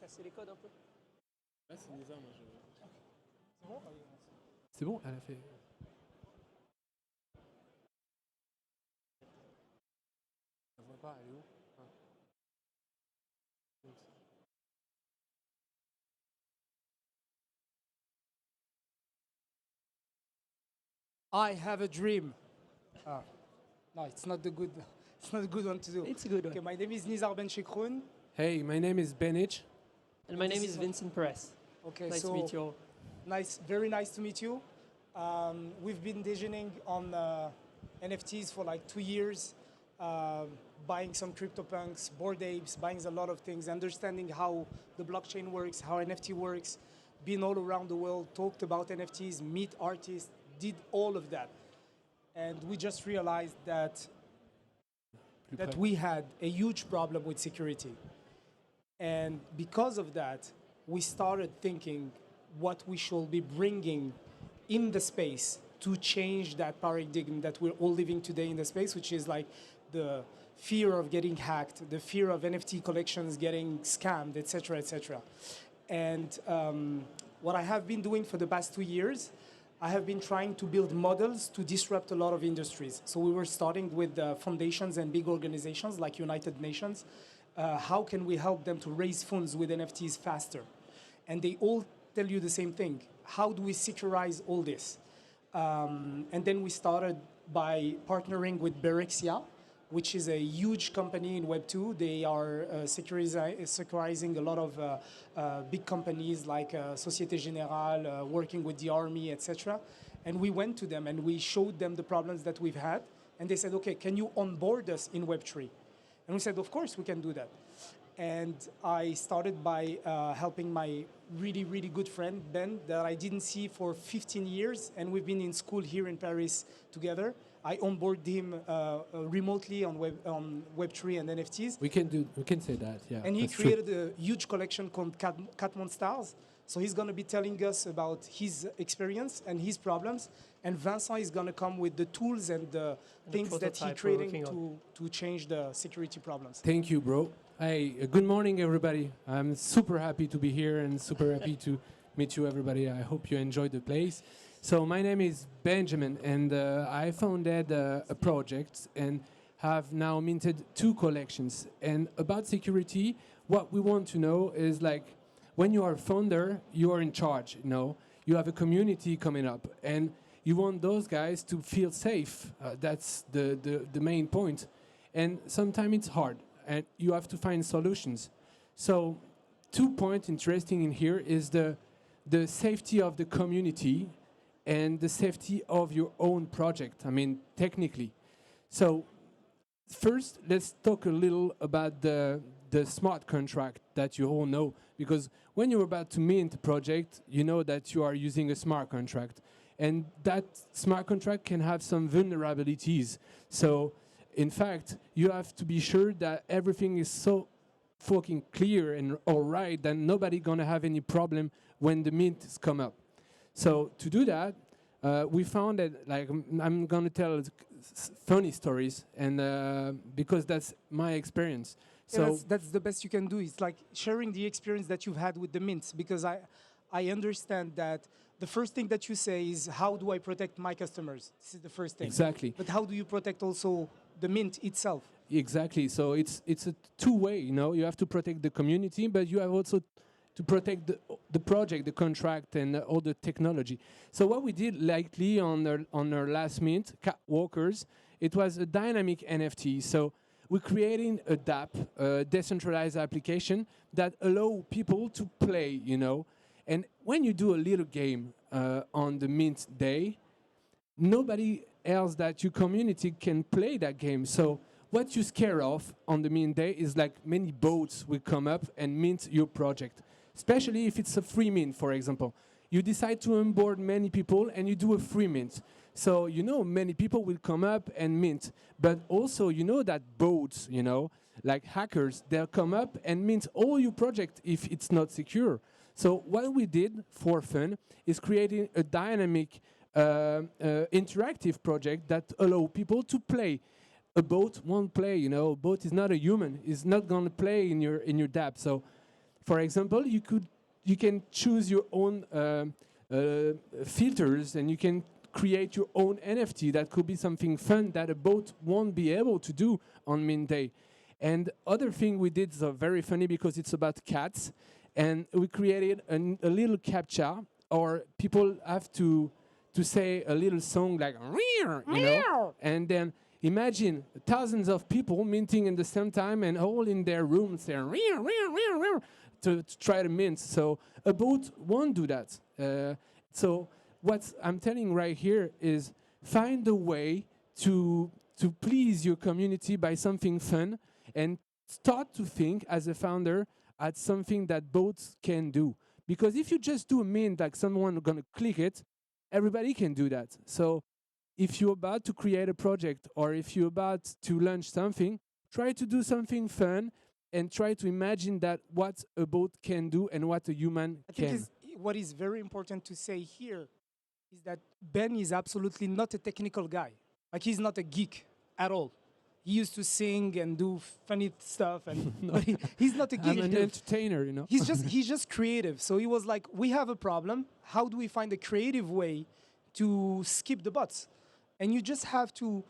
casser les codes un peu. Ah, c'est Nizzar, moi je... C'est bon? C'est bon, elle a fait... Je vois pas, elle est où? Ah. I have a dream. Ah. No, it's not the good. It's not a good one to do. It's a good one. Okay, my name is Nizzar Ben Chekroune. Hey, my name is Benich. And my This name is is- Vincent Perez. Okay, Nice so to meet you all. nice, very nice to meet you. We've been déjeuning on NFTs for like 2 years, buying some CryptoPunks, Bored Apes, buying a lot of things, understanding how the blockchain works, how NFT works, been all around the world, talked about NFTs, meet artists, did all of that. And we just realized that Plus that près. we had a huge problem with security. And because of that, we started thinking what we should be bringing in the space to change that paradigm that we're all living today in the space, which is like the fear of getting hacked, the fear of NFT collections getting scammed, etc., etc. And what I have been doing for the past 2 years, I have been trying to build models to disrupt a lot of industries. So we were starting with foundations and big organizations like United Nations. How can we help them to raise funds with NFTs faster? And they all tell you the same thing. How do we securize all this? And then we started by partnering with Berexia, which is a huge company in Web2. They are securizing a lot of big companies like Société Générale, working with the army, etc. And we went to them and we showed them the problems that we've had. And they said, okay, can you onboard us in Web3? And we said, of course, we can do that. And I started by helping my really, really good friend, Ben, that I didn't see for 15 years. And we've been in school here in Paris together. I onboarded him remotely on Web3 and NFTs. We can say that, yeah. And he that's true. created a huge collection called Katmonstarz. So he's going to be telling us about his experience and his problems. And Vincent is going to come with the tools and the things that he prototype we're creating working to change the security problems. Thank you, bro. Hey, good morning, everybody. I'm super happy to be here and super happy to meet you, everybody. I hope you enjoyed the place. So my name is Benjamin, and I founded a project and have now minted 2 collections. And about security, what we want to know is like, when you are a founder, you are in charge, you know. You have a community coming up, and you want those guys to feel safe. That's the main point. And sometimes it's hard, and you have to find solutions. So 2 points interesting in here is the safety of the community and the safety of your own project, I mean, technically. So first, let's talk a little about the smart contract that you all know, because when you're about to mint a project, you know that you are using a smart contract. And that smart contract can have some vulnerabilities. So, in fact, you have to be sure that everything is so fucking clear and all right that nobody gonna have any problem when the mints come up. So to do that, we found that, like, I'm gonna tell funny stories, and because that's my experience. Yeah, So that's the best you can do. It's like sharing the experience that you've had with the mints, because I understand that the first thing that you say is, how do I protect my customers? This is the first thing. exactly. But how do you protect also the mint itself? Exactly. So it's a two-way. You know, you have to protect the community, but you have also to protect the project, the contract, and all the technology. So what we did lately on our last mint, Catwalkers, it was a dynamic NFT. So we're creating a DApp, a decentralized application that allow people to play. You know, and when you do a little game on the mint day, nobody else that your community can play that game. So what you're scared of on the mint day is like many bots will come up and mint your project, especially if it's a free mint, for example. You decide to onboard many people and you do a free mint. So you know many people will come up and mint, but also you know that bots, you know, like hackers, they'll come up and mint all your project if it's not secure. So what we did for fun is creating a dynamic interactive project that allow people to play. A bot won't play, you know. A bot is not a human. It's not going to play in your dApp. So For example, you can choose your own filters, and you can create your own NFT. That could be something fun that a bot won't be able to do on mint day. And other thing we did is very funny because it's about cats, and we created a little captcha, or people have to say a little song like and then imagine thousands of people minting at the same time and all in their rooms saying to try to mint. So a bot won't do that. So what I'm telling right here is find a way to please your community by something fun, and start to think as a founder at something that bots can do. Because if you just do a mint, like someone gonna click it, everybody can do that. So if you're about to create a project, or if you're about to launch something, try to do something fun and try to imagine that what a bot can do and what a human can. I think what is very important to say here is that Ben is absolutely not a technical guy. Like, he's not a geek at all. He used to sing and do funny stuff, and but he's not a geek. I'm an entertainer, you know. He's just creative. So he was like, we have a problem. How do we find a creative way to skip the bots? And you just have to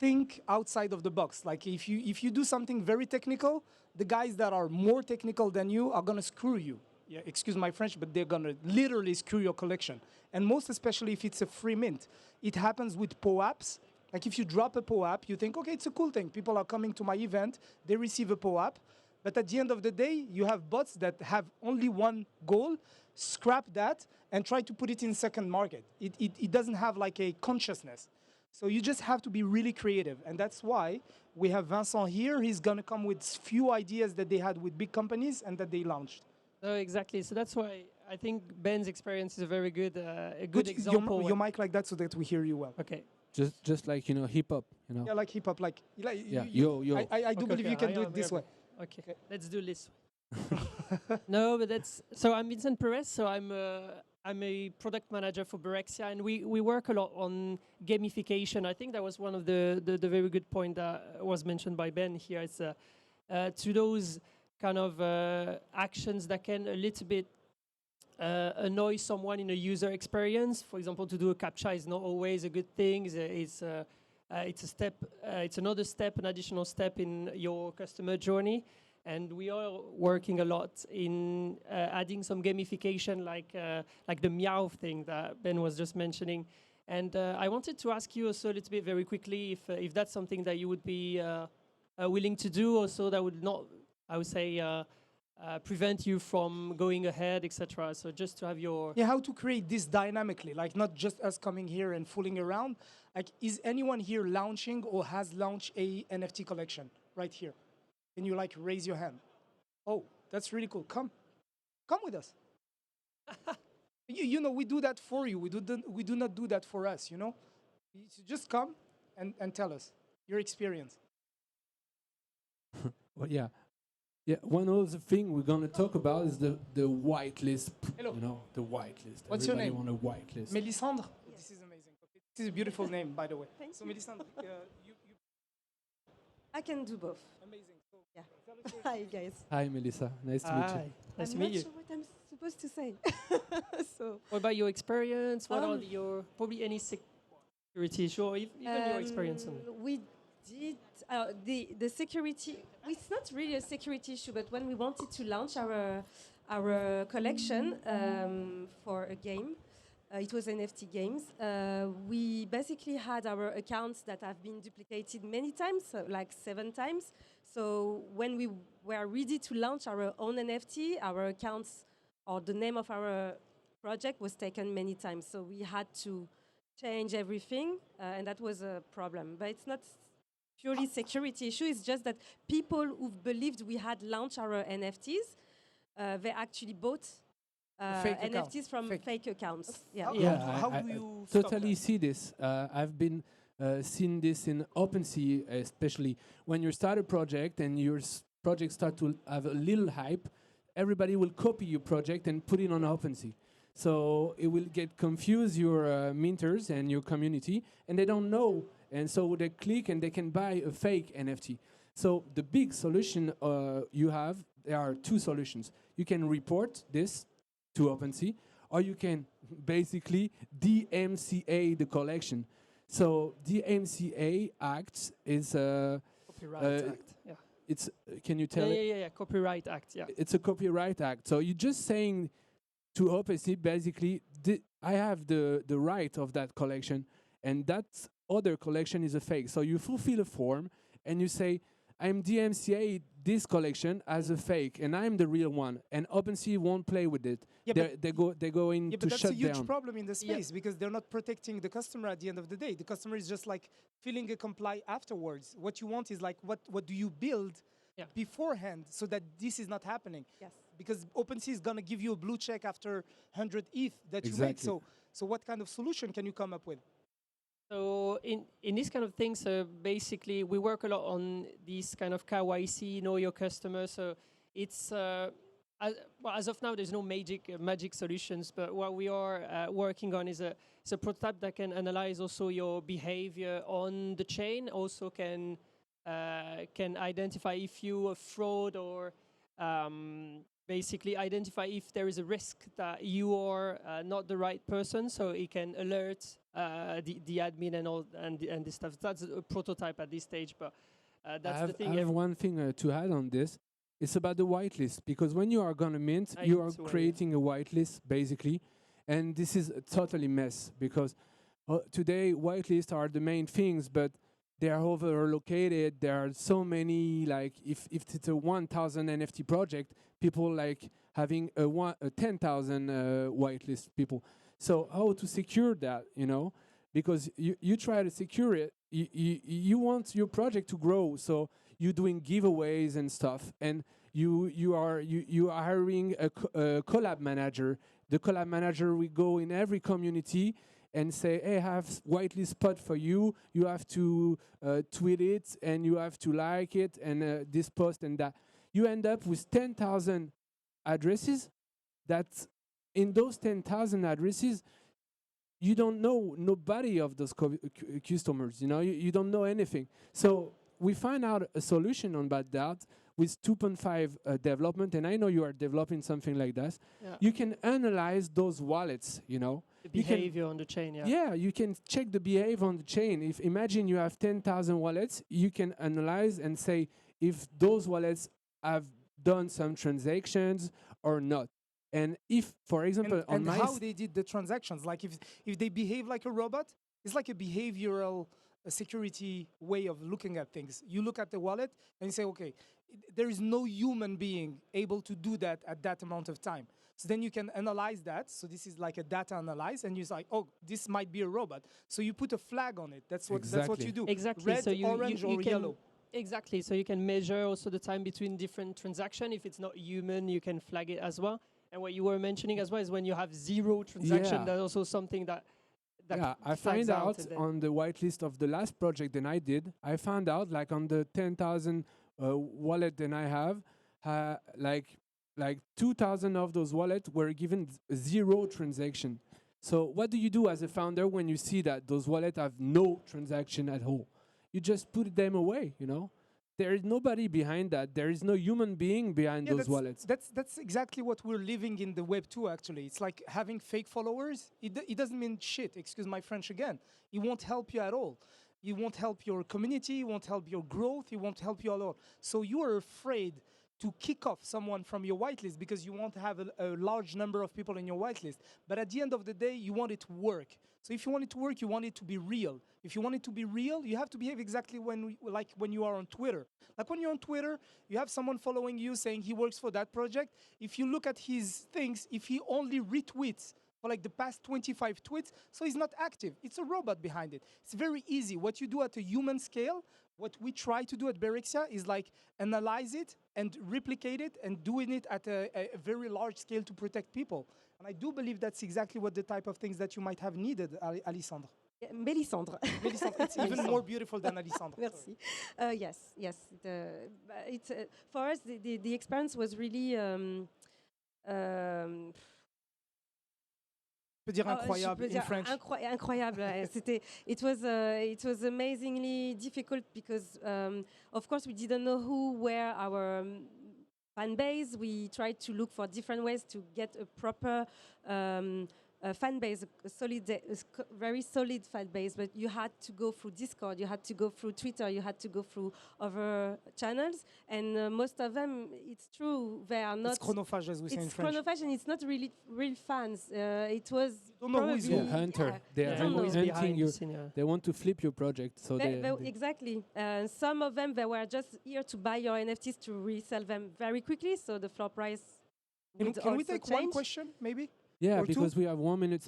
think outside of the box. Like, if you do something very technical, the guys that are more technical than you are gonna screw you. Yeah, excuse my French, but they're gonna literally screw your collection. And most especially if it's a free mint. It happens with POAPs. Like, if you drop a POAP, you think, okay, it's a cool thing. People are coming to my event, they receive a POAP. But at the end of the day, you have bots that have only one goal: scrap that and try to put it in second market. It doesn't have like a consciousness. So you just have to be really creative. And that's why we have Vincent here. He's gonna come with few ideas that they had with big companies and that they launched. No, exactly. So that's why I think Ben's experience is a very good, example. Your mic like that so that we hear you well. Okay. Just like, hip hop, Yeah, like hip hop, like yeah, yo. yo. I do believe you can do it this way. Okay, let's do this way. No, but so I'm Vincent Perez. So I'm a product manager for Berexia, and we work a lot on gamification. I think that was one of the very good point that was mentioned by Ben here. It's to those kind of actions that can a little bit annoy someone in a user experience. For example, to do a CAPTCHA is not always a good thing. It's a step. It's another step, an additional step in your customer journey. And we are working a lot in adding some gamification, like the meow thing that Ben was just mentioning. And I wanted to ask you also a little bit very quickly if that's something that you would be willing to do. Also, that would not, I would say, prevent you from going ahead, etc. So just to have your... Yeah, how to create this dynamically, like not just us coming here and fooling around. Like, is anyone here launching or has launched a NFT collection right here? Can you like raise your hand? Oh, that's really cool. Come with us. you know, we do that for you. We do not do that for us, you know? You just come and tell us your experience. Well, yeah. Yeah, one other thing we're going to talk about is the whitelist. Hello. You know, the whitelist. What's your Everybody name? want a whitelist. Melisandre? Yes. This is amazing. Okay. This is a beautiful name, by the way. Thank So, you. Melisandre, you I can do both. amazing. So, Yeah. tell us your Hi, guys. Hi, Melissa. Nice to meet you. Hi. Nice to I'm meet not you. sure what I'm supposed to say. So, What about your experience? What are Um, your probably any security issue, or even your experience on it? we did the security. It's not really a security issue, but when we wanted to launch our collection for a game, it was NFT games. We basically had our accounts that have been duplicated many times, like 7 times. So when we were ready to launch our own NFT, our accounts or the name of our project was taken many times. So we had to change everything, and that was a problem. But it's not purely security issue. It's just that people who believed we had launched our NFTs, they actually bought Fake account. NFTs from Fake. fake accounts. Yeah. How do you stop totally that? see this. I've been seeing this in OpenSea, especially when you start a project and your project start to have a little hype. Everybody will copy your project and put it on OpenSea. So it will get confuse your minters and your community, and they don't know. And so they click and they can buy a fake NFT. So the big solution you have there are two solutions. You can report this to OpenSea, or you can basically DMCA the collection. So DMCA Act is Copyright Act. Yeah. it's can you tell it? Yeah. Copyright Act. Yeah. It's a copyright act. So you're just saying to OpenSea basically, I have the right of that collection, and that other collection is a fake. So you fulfill a form and you say, I'm DMCA this collection as a fake, and I'm the real one. And OpenSea won't play with it. Yeah, They go in yeah, to but that's shut a huge down. problem in the space because they're not protecting the customer at the end of the day. The customer is just like feeling a comply afterwards. What you want is like, what do you build beforehand so that this is not happening? Yes. Because OpenSea is going to give you a blue check after 100 ETH that you make. So what kind of solution can you come up with? So in this kind of things, basically we work a lot on these kind of KYC, know your customer. So it's as of now there's no magic solutions, but what we are working on is a prototype that can analyze also your behavior on the chain. Also can identify if you are fraud or basically identify if there is a risk that you are not the right person, so it can alert the admin and all and this stuff. That's a prototype at this stage, but that's the thing. I have one thing to add on this. It's about the whitelist, because when you are gonna mint, you are creating a whitelist basically, and this is a totally mess because today whitelists are the main things, but they are overlocated. There are so many, like if it's a 1,000 NFT project, people like having a 10,000 whitelist people. So how to secure that, you know? Because you try to secure it, you want your project to grow, so you're doing giveaways and stuff, and you are hiring a collab manager. The collab manager will go in every community and say, hey, I have whitelist spot for you. You have to tweet it, and you have to like it, and this post and that. You end up with 10,000 addresses. That in those 10,000 addresses, you don't know nobody of those customers. You know, you don't know anything. So we find out a solution on that with 2.5 development, and I know you are developing something like that. Yeah. You can analyze those wallets, you know. The behavior on the chain, Yeah, you can check the behavior on the chain. If imagine you have 10,000 wallets, you can analyze and say if those wallets have done some transactions or not. And if, for example, and how they did the transactions, like if they behave like a robot, it's like a behavioral security way of looking at things. You look at the wallet and you say, okay, there is no human being able to do that at that amount of time. So then you can analyze that. So this is like a data analyze, and you're like, oh, this might be a robot. So you put a flag on it. That's what you do. Exactly. Red, so orange, or yellow. Exactly. So you can measure also the time between different transactions. If it's not human, you can flag it as well. And what you were mentioning as well is when you have zero transaction, that's also something that I find out on the whitelist of the last project that I did. I found out like on the 10,000 wallet that I have, like 2,000 of those wallets were given zero transaction. So what do you do as a founder when you see that those wallets have no transaction at all? You just put them away, you know? There is nobody behind that. There is no human being behind those wallets. That's exactly what we're living in the Web 2, actually. It's like having fake followers. It doesn't mean shit, excuse my French again. It won't help you at all. It won't help your community. It won't help your growth. It won't help you at all. So you are afraid to kick off someone from your whitelist because you want to have a large number of people in your whitelist. But at the end of the day, you want it to work. So if you want it to work, you want it to be real. If you want it to be real, you have to behave exactly like when you are on Twitter. Like when you're on Twitter, you have someone following you saying he works for that project. If you look at his things, if he only retweets for like the past 25 tweets, so he's not active. It's a robot behind it. It's very easy. What you do at a human scale, what we try to do at Berexia is like analyze it and replicate it and doing it at a very large scale to protect people. And I do believe that's exactly what the type of things that you might have needed, Alessandre. Yeah, Mélissandre. It's even more beautiful than Alessandre. Merci. Yes. It's for us the experience was really. Je peux dire incroyable in French. Incroyable. It was amazingly difficult because of course we didn't know who were our fan base. We tried to look for different ways to get a proper fan base, a solid, very solid fan base. But you had to go through Discord, you had to go through Twitter, you had to go through other channels, and most of them, it's true, they are not. It's chronophage, as we say in It's French. chronophage, and it's not really real fans. It was don't know who is probably who. Hunter. yeah, They I are don't know. hunting you. Scene, They want to flip your project. So Exactly. Some of them, they were just here to buy your NFTs to resell them very quickly, so the floor price Can would we also take change. one question, maybe? yeah, or because two? we have 1 minute.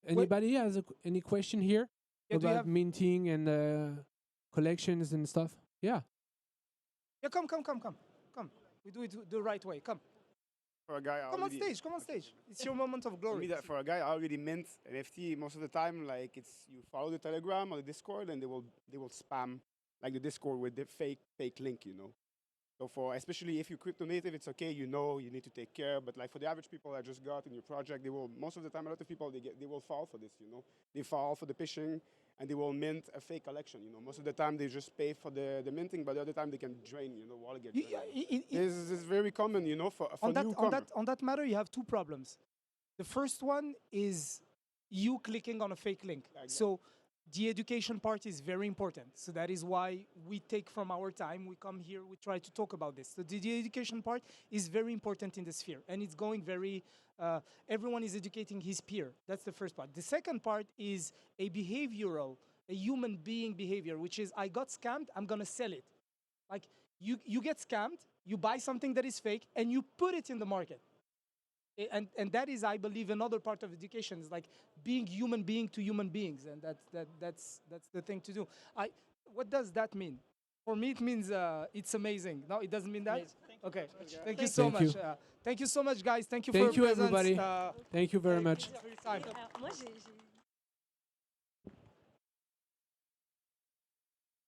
Anybody has any question here Yeah, do you about have? minting and collections and stuff? Yeah. Yeah, come. We do it the right way. Come. For a guy, I Come on already- stage. Come on stage. It's your moment of For glory. me, that for a guy, I already mint NFT most of the time. Like it's you follow the Telegram or the Discord, and they will spam like the Discord with the fake link, you know. So for especially if you're crypto native, it's okay. You know you need to take care. But like for the average people that just got in your project, they will most of the time a lot of people they will fall for this, you know. They fall for the phishing and they will mint a fake collection, you know. Most of the time they just pay for the minting, but the other time they can drain, you know, wallet get drained. This is very common, you know, for newcomer. on that matter, you have two problems. The first one is you clicking on a fake link. Exactly. So the education part is very important. So that is why we take from our time. We come here. We try to talk about this. So the education part is very important in the sphere, and it's going very. Everyone is educating his peer. That's the first part. The second part is a behavioral, a human being behavior, which is I got scammed. I'm gonna sell it. Like you get scammed. You buy something that is fake, and you put it in the market. And that is, I believe, another part of education is like being human being to human beings, and that's the thing to do. What does that mean? For me, it means it's amazing. No, it doesn't mean that. Amazing. Okay, thank you so Thank much. you. Thank you so much, guys. Thank you Thank for you, your presence. everybody. Thank you very much. For your time. Moi, j'ai